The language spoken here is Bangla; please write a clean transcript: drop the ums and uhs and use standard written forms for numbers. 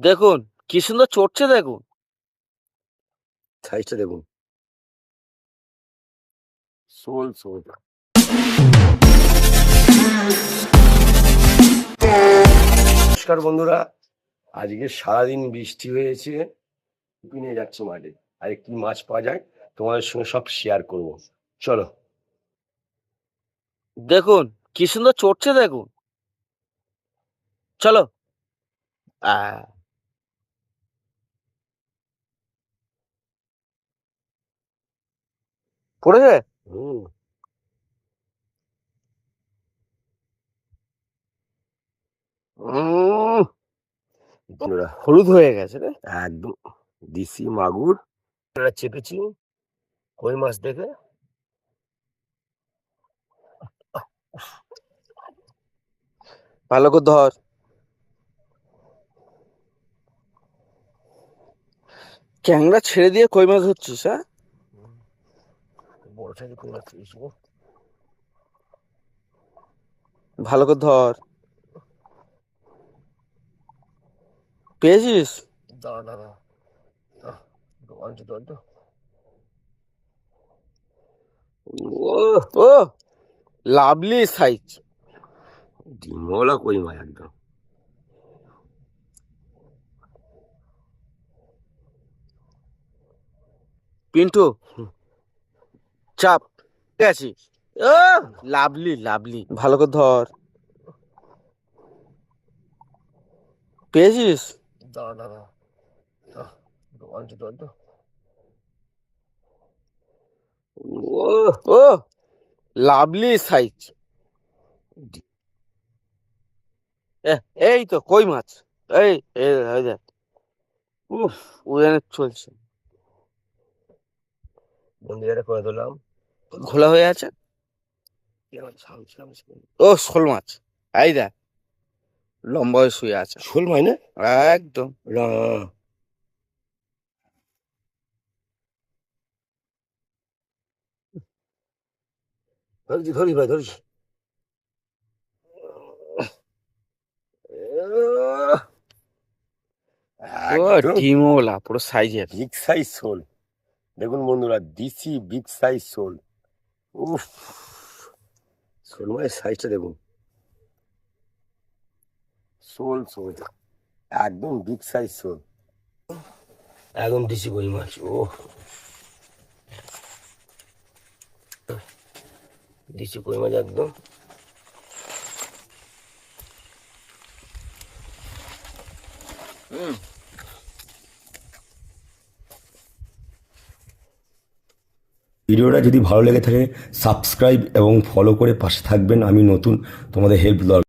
দেখুন কি সুন্দর চড়ছে দেখুন। সাইজটা দেখুন। শোল শোল। নমস্কার বন্ধুরা, আজকে সারাদিন বৃষ্টি হয়েছে, নিয়ে যাচ্ছে মাঠে। আর কি মাছ পাওয়া যায় তোমাদের সঙ্গে সব শেয়ার করব। চলো। দেখুন কি সুন্দর চড়ছে দেখুন। চলো। পড়েছে। হুম, বন্ধুরা হলুদ হয়ে গেছে রে। একদম দেশি মাগুর চেপেছি কই মাছ দেখে। ভালো করে ধর। ক্যাংড়া ছেড়ে দিয়ে কই মাছ ধরছিস? হ্যাঁ, বড় সাইজের কই মাছ চেয়েছি। ভালো করে ধর। পেয়েছিস? দাঁড়া দাঁড়া, অল্প অল্প। ও, লাভলি সাইজ। ডিমওয়ালা কই মাছ একদম। পিন্টু চাপ গেছি। ও, লাভলি লাভলি। ভালো করে ধর। পেয়েছিস? দাঁড়া দাঁড়া, অল্প অল্প। ও, লাভলি সাইজ। এই তো কই মাছ। এই এই দেখ। উফ, উড়ানে চলছে। বন্ধুরা করে দিলাম। ঘোলা হয়ে আছে। ও, শোল মাছ। এই দেখ, লম্বা হয়ে শুয়ে আছে। শোল মাছ না? একদম। ধরছি ধরি ভাই ধরছি। ও, ডিমওলা পুরো সাইজের। বিগ সাইজ শোল। দেখুন বন্ধুরা, দিছি বিগ সাইজ শোল। উফ, শোল মাছের সাইজটা দেখুন। শোল শোল একদম বিগ সাইজ শোল, একদম দিছি কই মাছ। ও, দিছি কই মাছ একদম। ভিডিওটা যদি ভালো লেগে থাকে সাবস্ক্রাইব এবং ফলো করে পাশে থাকবেন। আমি নতুন, তোমাদের হেল্প দরকার।